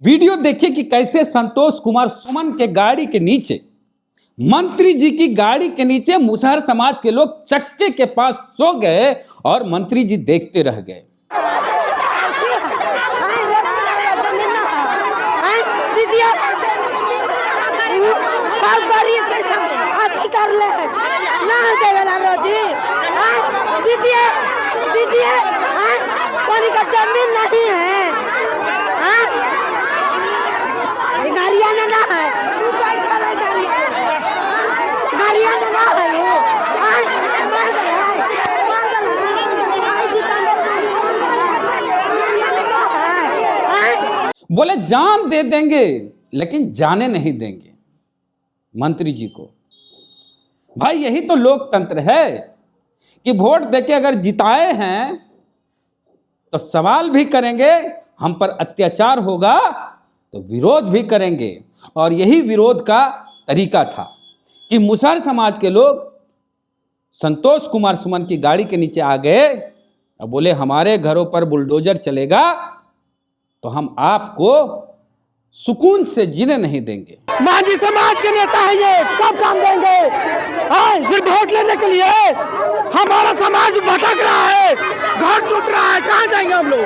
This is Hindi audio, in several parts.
वीडियो देखिए कि कैसे संतोष कुमार सुमन के गाड़ी के नीचे, मंत्री जी की गाड़ी के नीचे मुसहर समाज के लोग चक्के के पास सो गए और मंत्री जी देखते रह गए। जमीन नहीं है, गाड़ियाँ ना है, गाड़ियाँ ना है। बोले जान दे देंगे लेकिन जाने नहीं देंगे मंत्री जी को। भाई यही तो लोकतंत्र है कि वोट देके अगर जिताए हैं तो सवाल भी करेंगे, हम पर अत्याचार होगा तो विरोध भी करेंगे। और यही विरोध का तरीका था कि मुसहर समाज के लोग संतोष कुमार सुमन की गाड़ी के नीचे आ गए और बोले हमारे घरों पर बुलडोजर चलेगा तो हम आपको सुकून से जीने नहीं देंगे। मांझी समाज के नेता है ये, कब काम देंगे? सिर्फ वोट लेने के लिए हमारा समाज भटक रहा है, घर टूट रहा है, कहाँ जाएंगे हम लोग?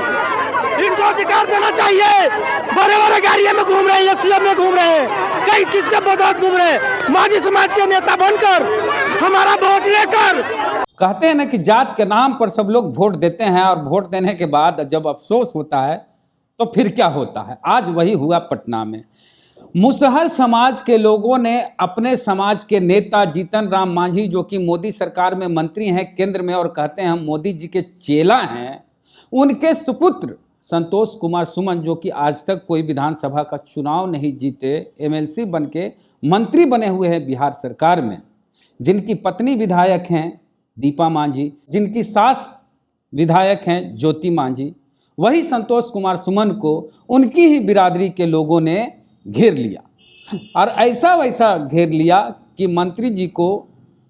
इनको अधिकार देना चाहिए। बड़े बड़े गाड़ियों में घूम रहे हैं, सीएम में घूम रहे हैं, कहीं किसके बदौलत घूम रहे हैं? मांझी समाज के नेता बनकर हमारा वोट लेकर। कहते हैं ना कि जात के नाम पर सब लोग वोट देते हैं और वोट देने के बाद जब अफसोस होता है तो फिर क्या होता है। आज वही हुआ पटना में। मुसहर समाज के लोगों ने अपने समाज के नेता जीतन राम मांझी, जो कि मोदी सरकार में मंत्री हैं केंद्र में और कहते हैं हम मोदी जी के चेला हैं, उनके सुपुत्र संतोष कुमार सुमन, जो कि आज तक कोई विधानसभा का चुनाव नहीं जीते, एमएलसी बन के मंत्री बने हुए हैं बिहार सरकार में, जिनकी पत्नी विधायक हैं दीपा मांझी, जिनकी सास विधायक हैं ज्योति मांझी, वही संतोष कुमार सुमन को उनकी ही बिरादरी के लोगों ने घेर लिया। और ऐसा वैसा घेर लिया कि मंत्री जी को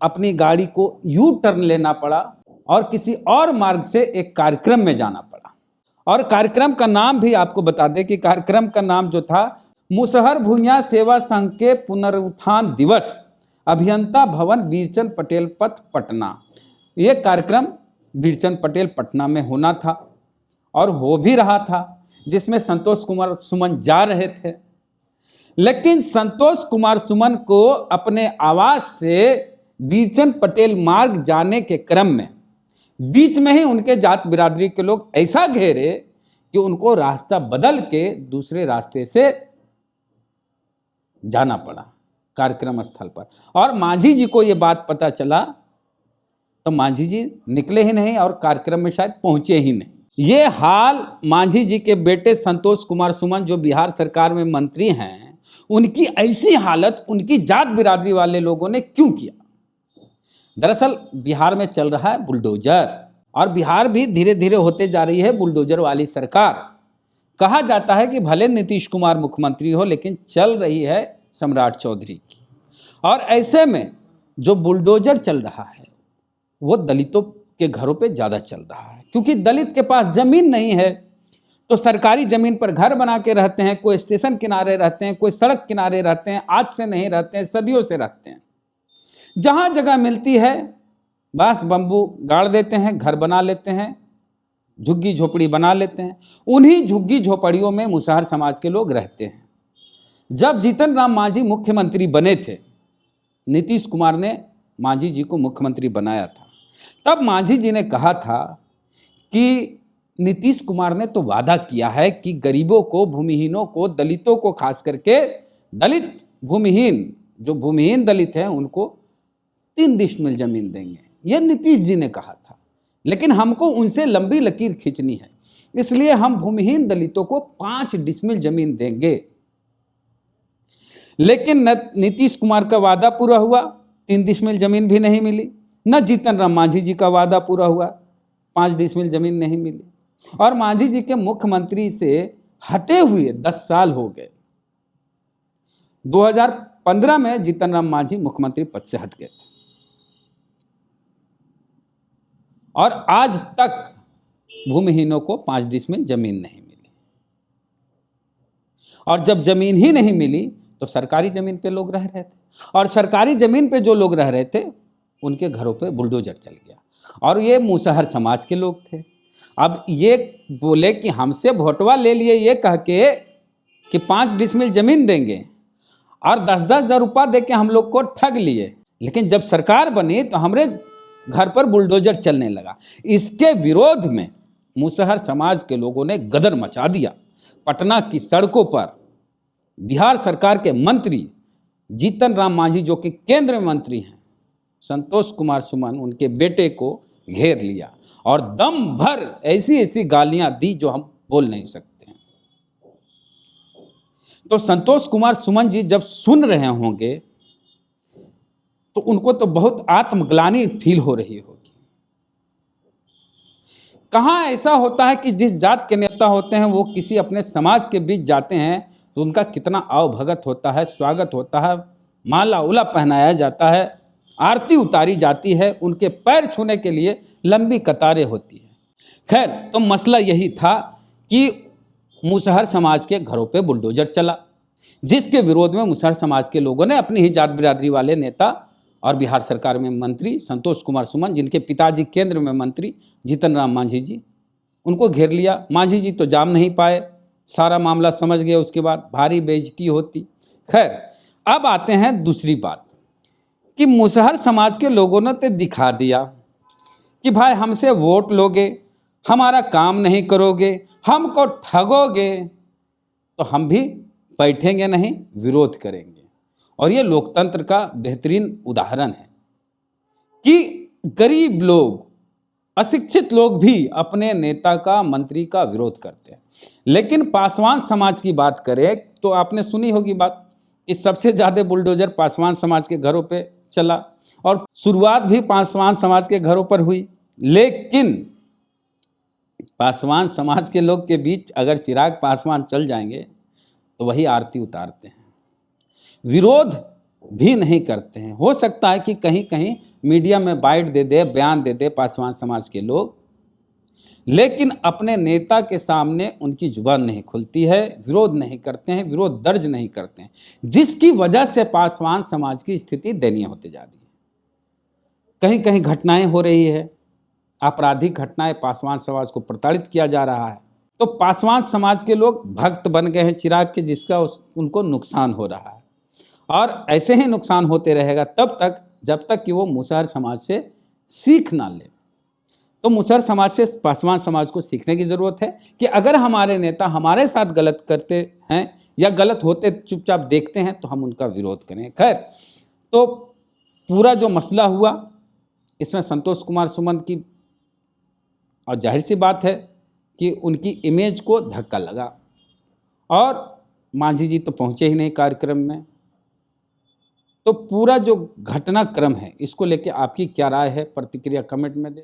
अपनी गाड़ी को यू टर्न लेना पड़ा और किसी और मार्ग से एक कार्यक्रम में जाना पड़ा। और कार्यक्रम का नाम भी आपको बता दें कि कार्यक्रम का नाम जो था मुसहर भूइयां सेवा संघ के पुनरुत्थान दिवस, अभियंता भवन बीरचंद पटेल पथ पटना। ये कार्यक्रम बीरचंद पटेल पटना में होना था और हो भी रहा था, जिसमें संतोष कुमार सुमन जा रहे थे। लेकिन संतोष कुमार सुमन को अपने आवास से बीरचंद पटेल मार्ग जाने के क्रम में बीच में ही उनके जात बिरादरी के लोग ऐसा घेरे कि उनको रास्ता बदल के दूसरे रास्ते से जाना पड़ा कार्यक्रम स्थल पर। और मांझी जी को यह बात पता चला तो मांझी जी निकले ही नहीं और कार्यक्रम में शायद पहुंचे ही नहीं। ये हाल मांझी जी के बेटे संतोष कुमार सुमन, जो बिहार सरकार में मंत्री हैं, उनकी ऐसी हालत उनकी जात बिरादरी वाले लोगों ने क्यों किया? दरअसल बिहार में चल रहा है बुलडोजर और बिहार भी धीरे धीरे होते जा रही है बुलडोजर वाली सरकार। कहा जाता है कि भले नीतीश कुमार मुख्यमंत्री हो लेकिन चल रही है सम्राट चौधरी की। और ऐसे में जो बुलडोजर चल रहा है वो दलितों के घरों पे ज़्यादा चल रहा है, क्योंकि दलित के पास ज़मीन नहीं है तो सरकारी ज़मीन पर घर बना के रहते हैं, कोई स्टेशन किनारे रहते हैं, कोई सड़क किनारे रहते हैं, आज से नहीं रहते हैं, सदियों से रहते हैं। जहाँ जगह मिलती है बांस बम्बू गाड़ देते हैं, घर बना लेते हैं, झुग्गी झोपड़ी बना लेते हैं। उन्हीं झुग्गी झोपड़ियों में मुसहर समाज के लोग रहते हैं। जब जीतन राम मांझी मुख्यमंत्री बने थे, नीतीश कुमार ने मांझी जी को मुख्यमंत्री बनाया था, तब मांझी जी ने कहा था कि नीतीश कुमार ने तो वादा किया है कि गरीबों को, भूमिहीनों को, दलितों को, खास करके दलित भूमिहीन, जो भूमिहीन दलित हैं उनको 3 डिसमिल जमीन देंगे। यह नीतीश जी ने कहा था, लेकिन हमको उनसे लंबी लकीर खींचनी है, इसलिए हम भूमिहीन दलितों को 5 डिसमिल जमीन देंगे। लेकिन न नीतीश कुमार का वादा पूरा हुआ, 3 डिसमिल जमीन भी नहीं मिली, न जीतन राम मांझी जी का वादा पूरा हुआ, 5 डिसमिल जमीन नहीं मिली। और मांझी जी के मुख्यमंत्री से हटे हुए 10 साल हो गए। 2015 में जीतन राम मांझी मुख्यमंत्री पद से हट गए थे और आज तक भूमिहीनों को 5 डिसमिल जमीन नहीं मिली। और जब जमीन ही नहीं मिली तो सरकारी ज़मीन पे लोग रह रहे थे, और सरकारी ज़मीन पे जो लोग रह रहे थे उनके घरों पे बुलडोजर चल गया, और ये मुसहर समाज के लोग थे। अब ये बोले कि हमसे भोटवा ले लिए ये कह के कि 5 डिसमिल ज़मीन देंगे और 10-10 हज़ार रुपया दे के हम लोग को ठग लिए, लेकिन जब सरकार बनी तो हमारे घर पर बुलडोजर चलने लगा। इसके विरोध में मुसहर समाज के लोगों ने गदर मचा दिया। पटना की सड़कों पर बिहार सरकार के मंत्री जीतन राम मांझी, जो कि केंद्र में मंत्री हैं, संतोष कुमार सुमन, उनके बेटे को घेर लिया और दम भर ऐसी ऐसी गालियां दी जो हम बोल नहीं सकते हैं। तो संतोष कुमार सुमन जी जब सुन रहे होंगे तो उनको तो बहुत आत्मग्लानि फील हो रही होगी। कहाँ ऐसा होता है कि जिस जात के नेता होते हैं वो किसी अपने समाज के बीच जाते हैं तो उनका कितना आवभगत होता है, स्वागत होता है, माला उला पहनाया जाता है, आरती उतारी जाती है, उनके पैर छूने के लिए लंबी कतारें होती है। खैर, तो मसला यही था कि मुसहर समाज के घरों पे बुलडोजर चला, जिसके विरोध में मुसहर समाज के लोगों ने अपनी ही जात बिरादरी वाले नेता और बिहार सरकार में मंत्री संतोष कुमार सुमन, जिनके पिताजी केंद्र में मंत्री जीतन राम मांझी जी, उनको घेर लिया। मांझी जी तो जाम नहीं पाए, सारा मामला समझ गए, उसके बाद भारी बेइज्जती होती। खैर, अब आते हैं दूसरी बात कि मुसहर समाज के लोगों ने तो दिखा दिया कि भाई हमसे वोट लोगे, हमारा काम नहीं करोगे, हमको ठगोगे, तो हम भी बैठेंगे नहीं, विरोध करेंगे। और ये लोकतंत्र का बेहतरीन उदाहरण है कि गरीब लोग, अशिक्षित लोग भी अपने नेता का, मंत्री का विरोध करते हैं। लेकिन पासवान समाज की बात करें तो आपने सुनी होगी बात कि सबसे ज़्यादा बुलडोजर पासवान समाज के घरों पे चला, और शुरुआत भी पासवान समाज के घरों पर हुई। लेकिन पासवान समाज के लोग के बीच अगर चिराग पासवान चल जाएंगे तो वही आरती उतारते हैं, विरोध भी नहीं करते हैं। हो सकता है कि कहीं कहीं मीडिया में बाइट दे दे, बयान दे दे पासवान समाज के लोग, लेकिन अपने नेता के सामने उनकी जुबान नहीं खुलती है, विरोध नहीं करते हैं, विरोध दर्ज नहीं करते हैं, जिसकी वजह से पासवान समाज की स्थिति दयनीय होती जा रही है। कहीं कहीं घटनाएं हो रही है, आपराधिक घटनाएं, पासवान समाज को प्रताड़ित किया जा रहा है। तो पासवान समाज के लोग भक्त बन गए हैं चिराग के, जिसका उनको नुकसान हो रहा है, और ऐसे ही नुकसान होते रहेगा तब तक जब तक कि वो मुसहर समाज से सीख ना ले। तो मुसहर समाज से पासवान समाज को सीखने की ज़रूरत है कि अगर हमारे नेता हमारे साथ गलत करते हैं या गलत होते चुपचाप देखते हैं तो हम उनका विरोध करें। खैर, तो पूरा जो मसला हुआ इसमें संतोष कुमार सुमन की, और जाहिर सी बात है कि उनकी इमेज को धक्का लगा, और मांझी जी तो पहुँचे ही नहीं कार्यक्रम में। तो पूरा जो घटनाक्रम है इसको लेके आपकी क्या राय है, प्रतिक्रिया कमेंट में दे।